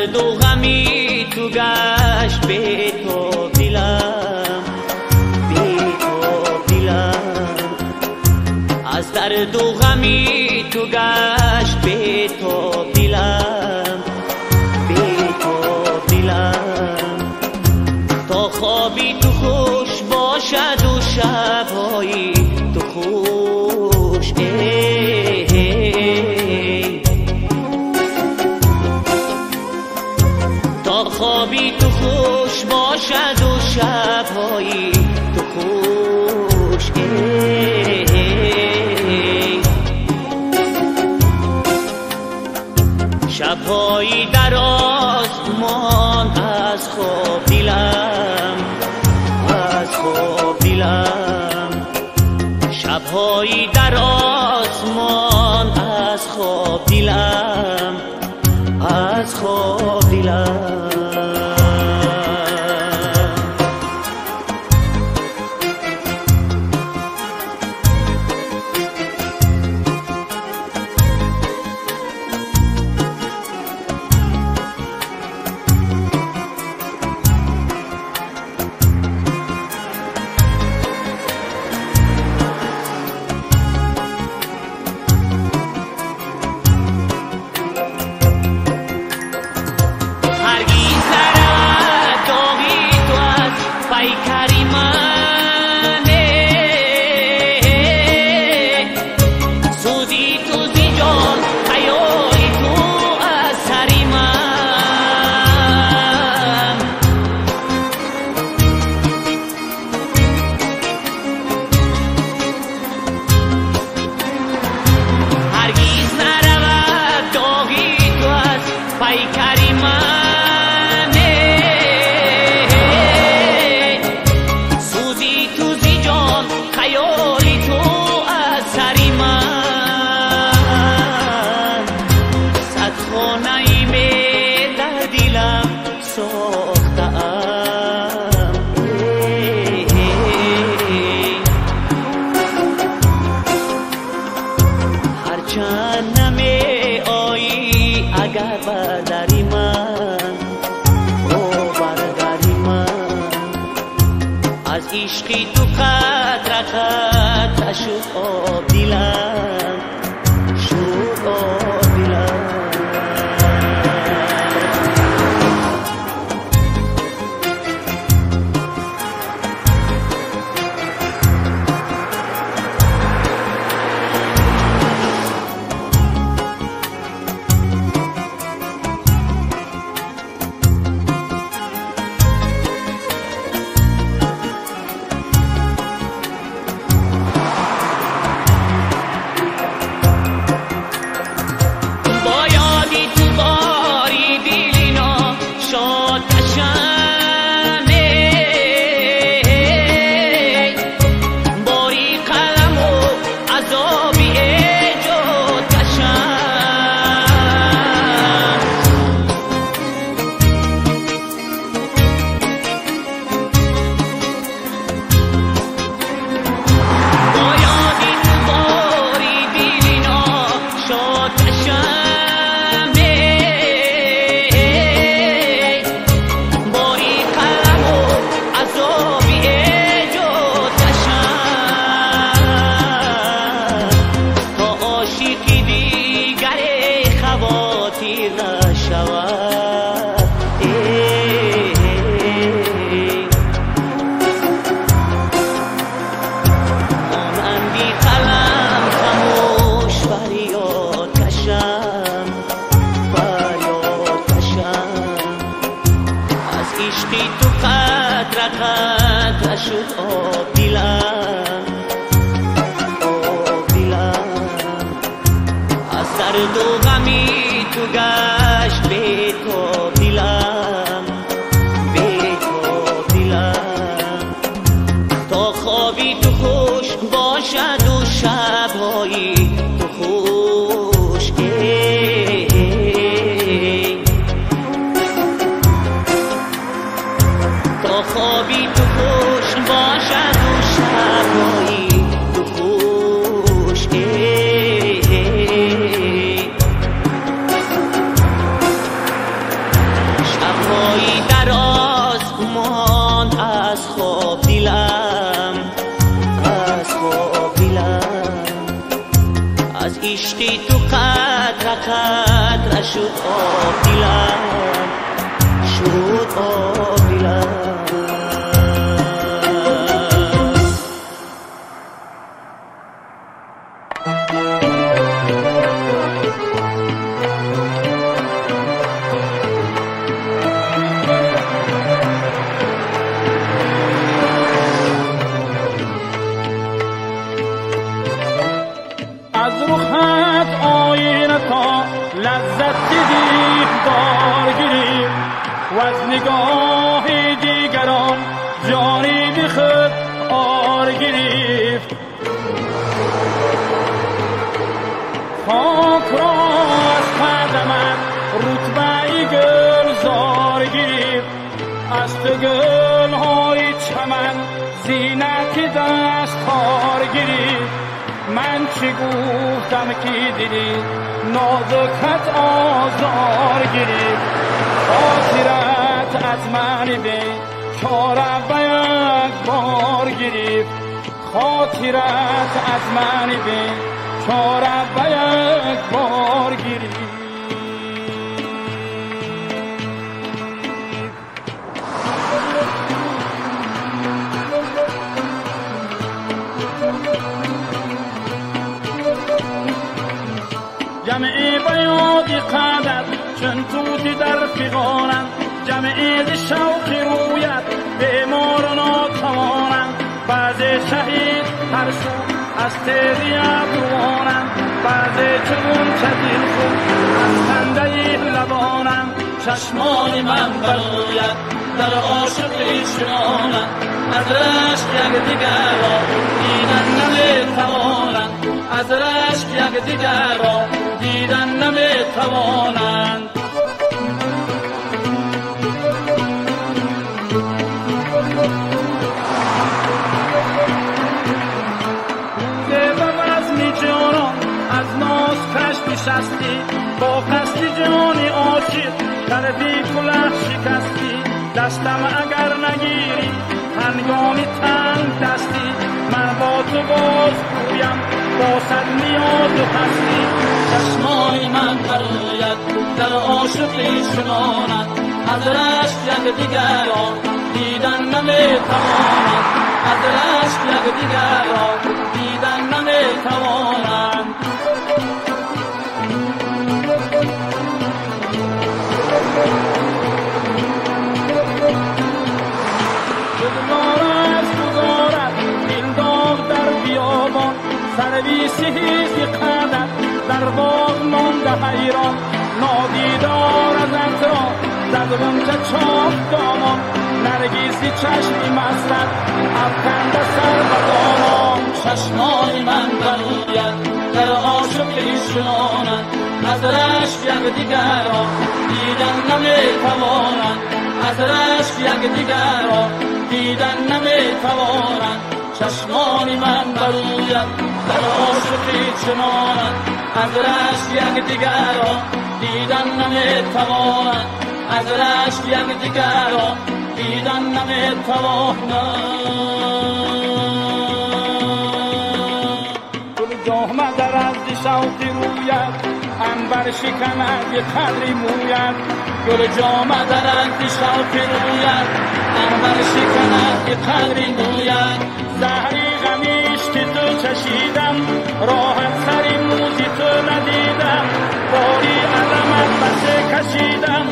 درد و غمی تو گشت به تو دلم، به تو دلم. از درد و غمی تو گشت به تو دلم، به تو دلم. تا خوابی تو خوش باشد و شبهایی تو خوش، تا خوابی تو خوش باشد و شبهایی تو خوش. شبهایی در آسمان از خواب دلم، از خواب دلم. شبهایی در آسمان از خواب دلم، از خواب دلم. اگر برداری من، او برداری من. از عشقی تو قطره قطره شد آب دلم، شد آب دلم. عشقی تو قطره قطره شد آب دلم، آب دلم. از درد و غمی تو گشت به تو دلم، به تو دلم. تا خوابی تو خوش باشد و شبهایی تو خوش. تا خوابی تو خوش باشد و شبهایی تو خوش. عشقی تو قطره قطره شد آب دلم، شد آب دلم. از رخت آینه تا لذت دیدار گرفت و از نگاه دیگران جانی بی خود آر گرفت. خاک را از قدمت رتبه گلزار گرفت، از تو گلهای چمن زینت دستار گرفت. من چه گفتم که دیدی نازکت آزار گرفت، خاطرت از من به چاره به یک بار گرفت، خاطرت از من به چاره به یک بار گرفت. جمعی بیادی قدر چون توتی در فیغانند، جمعی دی شوقی رویت بیمار و ناتوانند. بعضی شهید ترسو از تیری ابروانند، بعضی چون چدیل خود از خنده لبانند. چشمان من برویت در عاشقی شنانند، از رشک یک دیگر را دیدن نمیتوانند، از رشک یک دیگر را دیدن نمیتوانند. به بزم جانان از ناز کشت نشستی، با قصد جانی عاشق طرفی کلاه شکستی. دستم اگر نگیری هنگامی تنگ دستی، من با تو باز گویم با صد نیاز و هستی. چشمان من برویت در عاشقی شماند، از رشک یک دیگر را دیدن نمیتوانند، از رشک یک دیگر را دیدن نمیتوانند. سرویسی هیچی قدر در باغ مانده حیران، نادیدار از اطراف زد غنچه چاک دامان. نرگیسی چشمی مستد افکنده سر به دامان. چشمان من برویت در عاشقی شنانند، از رشک یک دیگر را دیدن نمیتوانند، از رشک یک دیگر را دیدن نمیتوانند. چشمان من برویت در عاشقی چنانند، از رشک یک دیگر را دیدن نمیتوانند، از رشک یک دیگر را دیدن نمیتوانند. گل جامه در از شوقی رویت عنبر شکند به قدری مویت، گل جامه در از شوقی رویت عنبر شکند به قدری مویت. زهری غمیش که تو چشیدم، راحت سری موزی تو ندیدم. باری علمت بسه کشیدم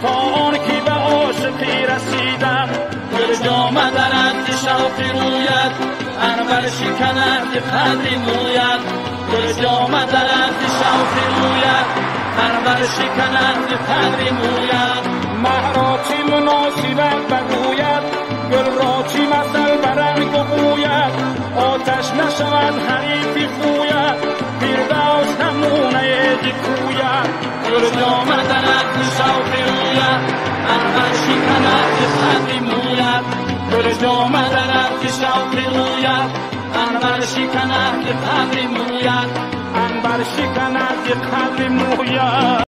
تا آن که به عاشقی رسیدم. گل جامه در از شوقی رویت عنبر شکند به قدری مویت، گل جامه در از شوقی رویت عنبر شکند به قدری مویت. مه را چی مناسبت بگوید، گل را چی مثل برنگ و بوید. آتش نشود حریفی خوید، فردوس نمونه دی کوید. گل جامه در از شوقی رویت عنبر شکند به قدری مویت، گل جامه در از شوقی رویت عنبر شکند به قدری مویت، عنبر شکند به قدری مویت.